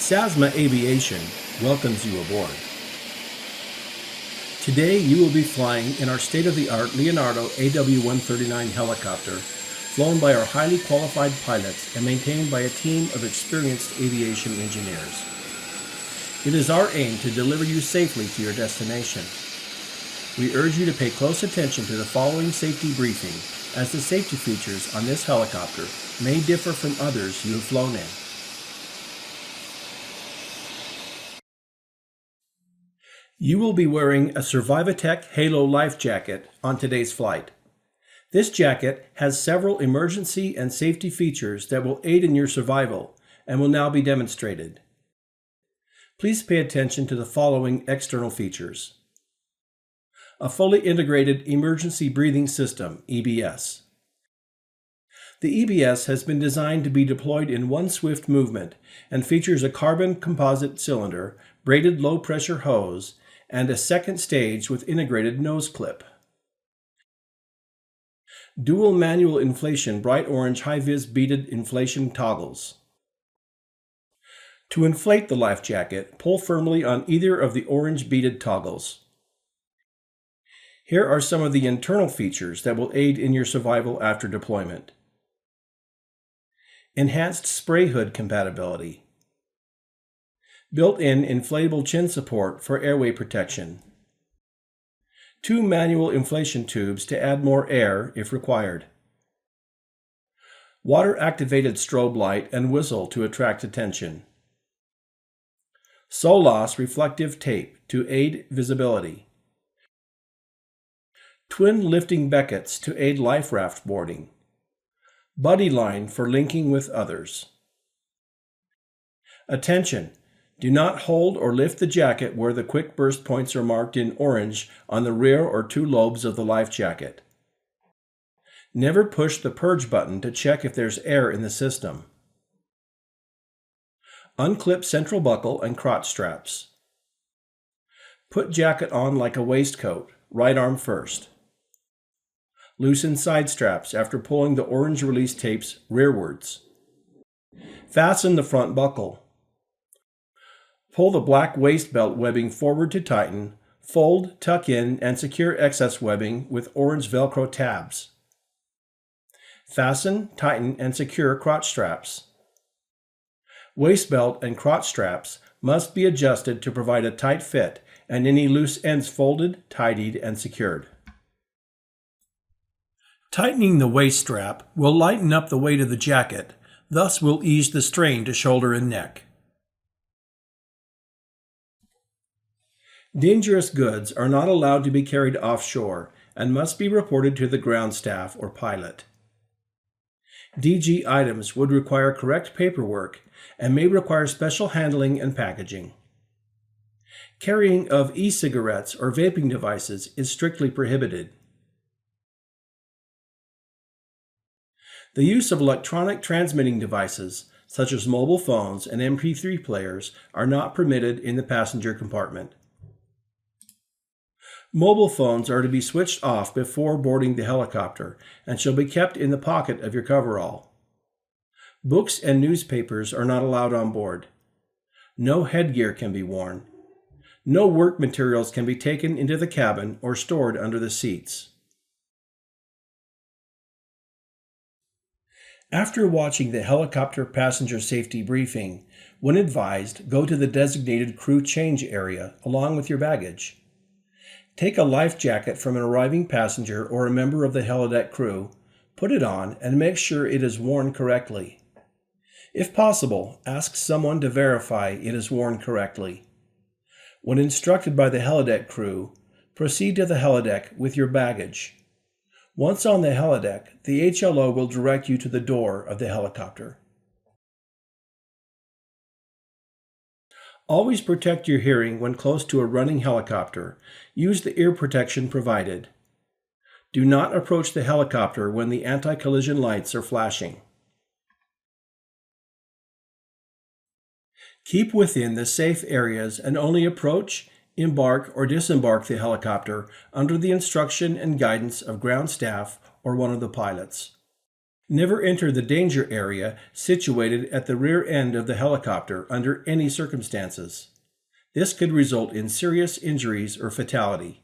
SAZMA Aviation welcomes you aboard. Today you will be flying in our state-of-the-art Leonardo AW139 helicopter, flown by our highly qualified pilots and maintained by a team of experienced aviation engineers. It is our aim to deliver you safely to your destination. We urge you to pay close attention to the following safety briefing, as the safety features on this helicopter may differ from others you have flown in. You will be wearing a Survivatech Halo life jacket on today's flight. This jacket has several emergency and safety features that will aid in your survival and will now be demonstrated. Please pay attention to the following external features. A fully integrated emergency breathing system, EBS. The EBS has been designed to be deployed in one swift movement and features a carbon composite cylinder, braided low-pressure hose, and a second stage with integrated nose clip. Dual manual inflation bright orange high-vis beaded inflation toggles. To inflate the life jacket, pull firmly on either of the orange beaded toggles. Here are some of the internal features that will aid in your survival after deployment. Enhanced spray hood compatibility. Built-in inflatable chin support for airway protection. 2 manual inflation tubes to add more air if required. Water-activated strobe light and whistle to attract attention. SOLAS reflective tape to aid visibility. Twin lifting beckets to aid life raft boarding. Buddy line for linking with others. Attention! Do not hold or lift the jacket where the quick burst points are marked in orange on the rear or 2 lobes of the life jacket. Never push the purge button to check if there's air in the system. Unclip central buckle and crotch straps. Put jacket on like a waistcoat, right arm first. Loosen side straps after pulling the orange release tapes rearwards. Fasten the front buckle. Pull the black waist belt webbing forward to tighten, fold, tuck in, and secure excess webbing with orange Velcro tabs. Fasten, tighten, and secure crotch straps. Waist belt and crotch straps must be adjusted to provide a tight fit and any loose ends folded, tidied, and secured. Tightening the waist strap will lighten up the weight of the jacket, thus will ease the strain to shoulder and neck. Dangerous goods are not allowed to be carried offshore and must be reported to the ground staff or pilot. DG items would require correct paperwork and may require special handling and packaging. Carrying of e-cigarettes or vaping devices is strictly prohibited. The use of electronic transmitting devices, such as mobile phones and MP3 players, are not permitted in the passenger compartment. Mobile phones are to be switched off before boarding the helicopter and shall be kept in the pocket of your coverall. Books and newspapers are not allowed on board. No headgear can be worn. No work materials can be taken into the cabin or stored under the seats. After watching the helicopter passenger safety briefing, when advised, go to the designated crew change area along with your baggage. Take a life jacket from an arriving passenger or a member of the helideck crew, put it on, and make sure it is worn correctly. If possible, ask someone to verify it is worn correctly. When instructed by the helideck crew, proceed to the helideck with your baggage. Once on the helideck, the HLO will direct you to the door of the helicopter. Always protect your hearing when close to a running helicopter. Use the ear protection provided. Do not approach the helicopter when the anti-collision lights are flashing. Keep within the safe areas and only approach, embark, or disembark the helicopter under the instruction and guidance of ground staff or one of the pilots. Never enter the danger area situated at the rear end of the helicopter under any circumstances. This could result in serious injuries or fatality.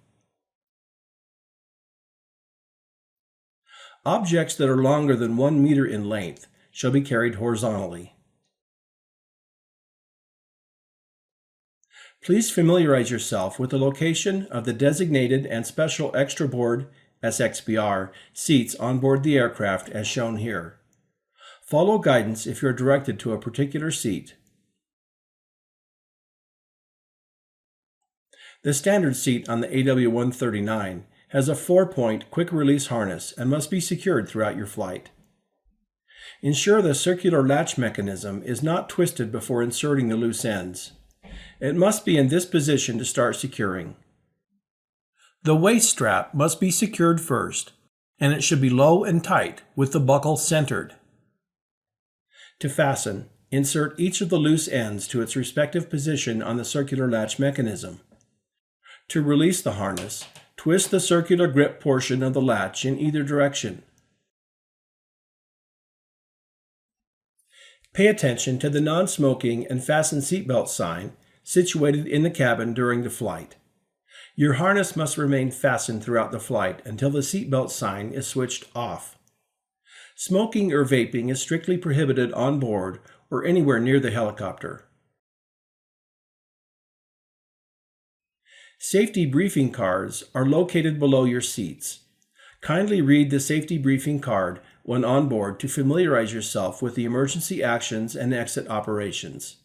Objects that are longer than 1 meter in length shall be carried horizontally. Please familiarize yourself with the location of the designated and special extra board SXBR seats on board the aircraft as shown here. Follow guidance if you are directed to a particular seat. The standard seat on the AW139 has a 4-point quick-release harness and must be secured throughout your flight. Ensure the circular latch mechanism is not twisted before inserting the loose ends. It must be in this position to start securing. The waist strap must be secured first, and it should be low and tight with the buckle centered. To fasten, insert each of the loose ends to its respective position on the circular latch mechanism. To release the harness, twist the circular grip portion of the latch in either direction. Pay attention to the non-smoking and fasten seatbelt sign situated in the cabin during the flight. Your harness must remain fastened throughout the flight until the seatbelt sign is switched off. Smoking or vaping is strictly prohibited on board or anywhere near the helicopter. Safety briefing cards are located below your seats. Kindly read the safety briefing card when on board to familiarize yourself with the emergency actions and exit operations.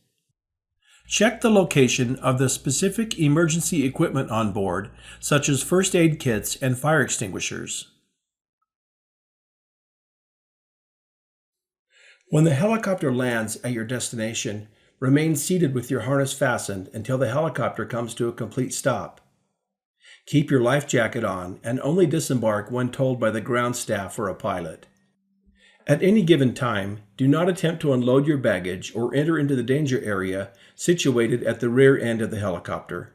Check the location of the specific emergency equipment on board, such as first aid kits and fire extinguishers. When the helicopter lands at your destination, remain seated with your harness fastened until the helicopter comes to a complete stop. Keep your life jacket on and only disembark when told by the ground staff or a pilot. At any given time, do not attempt to unload your baggage or enter into the danger area situated at the rear end of the helicopter.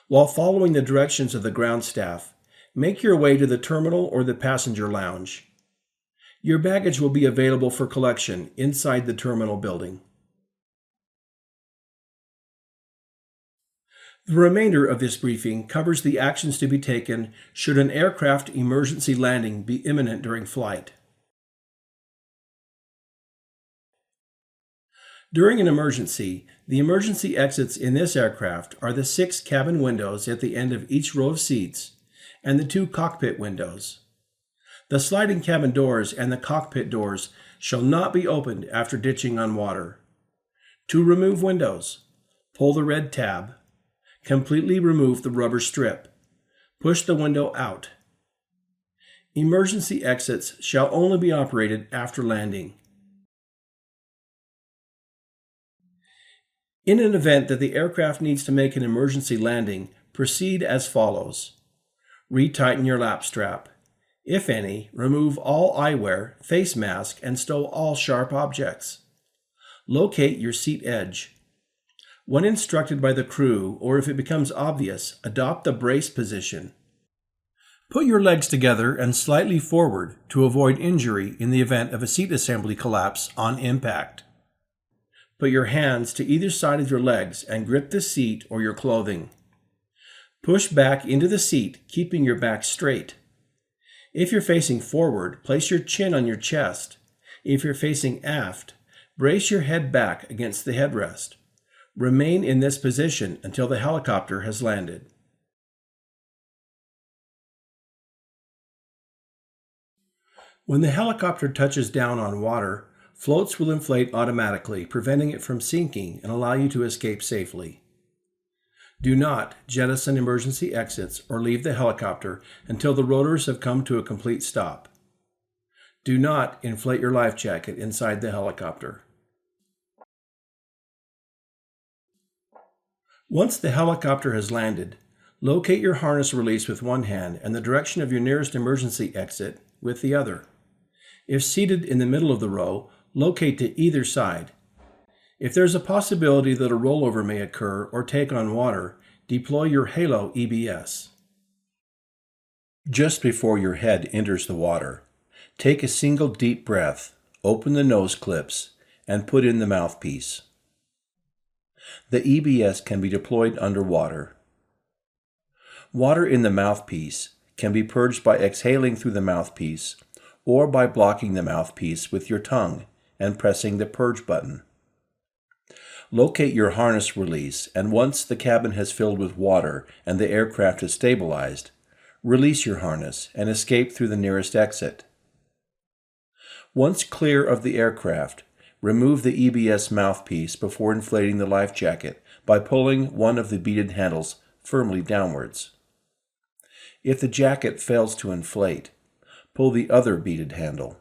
While following the directions of the ground staff, make your way to the terminal or the passenger lounge. Your baggage will be available for collection inside the terminal building. The remainder of this briefing covers the actions to be taken should an aircraft emergency landing be imminent during flight. During an emergency, the emergency exits in this aircraft are the 6 cabin windows at the end of each row of seats and the 2 cockpit windows. The sliding cabin doors and the cockpit doors shall not be opened after ditching on water. To remove windows, pull the red tab. Completely remove the rubber strip. Push the window out. Emergency exits shall only be operated after landing. In an event that the aircraft needs to make an emergency landing, proceed as follows. Retighten your lap strap. If any, remove all eyewear, face mask, and stow all sharp objects. Locate your seat edge. When instructed by the crew, or if it becomes obvious, adopt the brace position. Put your legs together and slightly forward to avoid injury in the event of a seat assembly collapse on impact. Put your hands to either side of your legs and grip the seat or your clothing. Push back into the seat, keeping your back straight. If you're facing forward, place your chin on your chest. If you're facing aft, brace your head back against the headrest. Remain in this position until the helicopter has landed. When the helicopter touches down on water, floats will inflate automatically, preventing it from sinking and allow you to escape safely. Do not jettison emergency exits or leave the helicopter until the rotors have come to a complete stop. Do not inflate your life jacket inside the helicopter. Once the helicopter has landed, locate your harness release with one hand and the direction of your nearest emergency exit with the other. If seated in the middle of the row, locate to either side. If there's a possibility that a rollover may occur or take on water, deploy your Halo EBS. Just before your head enters the water, Take a single deep breath, open the nose clips, and put in the mouthpiece. The EBS can be deployed underwater. Water in the mouthpiece can be purged by exhaling through the mouthpiece or by blocking the mouthpiece with your tongue and pressing the purge button. Locate your harness release, and once the cabin has filled with water and the aircraft is stabilized, release your harness and escape through the nearest exit. Once clear of the aircraft, remove the EBS mouthpiece before inflating the life jacket by pulling one of the beaded handles firmly downwards. If the jacket fails to inflate, pull the other beaded handle.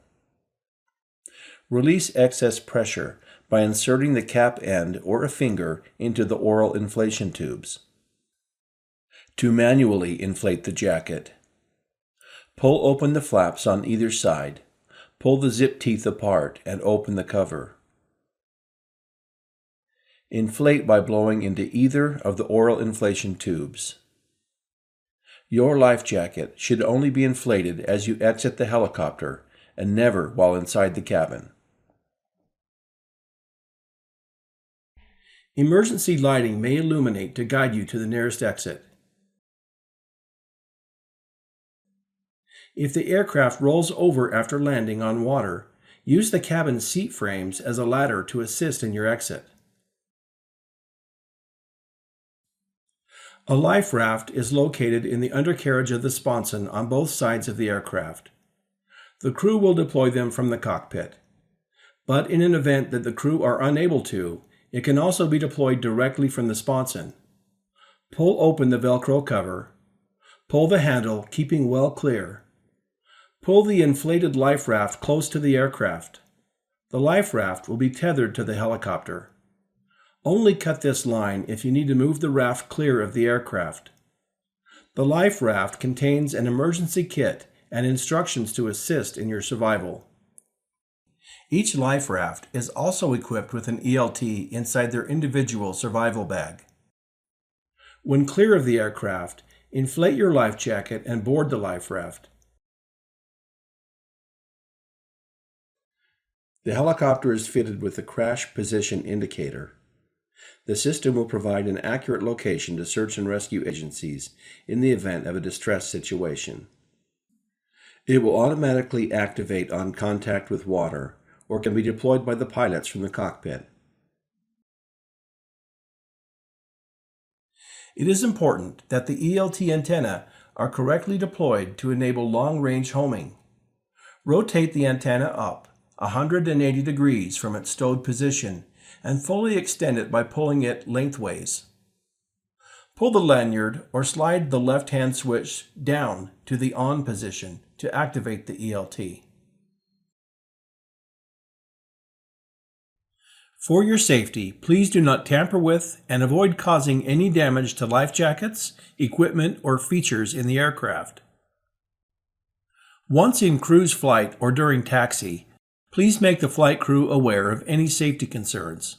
Release excess pressure by inserting the cap end or a finger into the oral inflation tubes. To manually inflate the jacket, pull open the flaps on either side, pull the zip teeth apart and open the cover. Inflate by blowing into either of the oral inflation tubes. Your life jacket should only be inflated as you exit the helicopter and never while inside the cabin. Emergency lighting may illuminate to guide you to the nearest exit. If the aircraft rolls over after landing on water, use the cabin seat frames as a ladder to assist in your exit. A life raft is located in the undercarriage of the sponson on both sides of the aircraft. The crew will deploy them from the cockpit. But in an event that the crew are unable to, it can also be deployed directly from the sponson. Pull open the Velcro cover. Pull the handle, keeping well clear. Pull the inflated life raft close to the aircraft. The life raft will be tethered to the helicopter. Only cut this line if you need to move the raft clear of the aircraft. The life raft contains an emergency kit and instructions to assist in your survival. Each life raft is also equipped with an ELT inside their individual survival bag. When clear of the aircraft, inflate your life jacket and board the life raft. The helicopter is fitted with a crash position indicator. The system will provide an accurate location to search and rescue agencies in the event of a distress situation. It will automatically activate on contact with water or can be deployed by the pilots from the cockpit. It is important that the ELT antenna are correctly deployed to enable long-range homing. Rotate the antenna up 180 degrees from its stowed position and fully extend it by pulling it lengthways. Pull the lanyard or slide the left-hand switch down to the on position to activate the ELT. For your safety, please do not tamper with and avoid causing any damage to life jackets, equipment, or features in the aircraft. Once in cruise flight or during taxi, please make the flight crew aware of any safety concerns.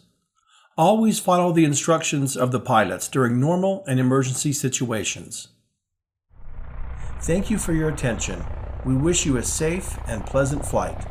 Always follow the instructions of the pilots during normal and emergency situations. Thank you for your attention. We wish you a safe and pleasant flight.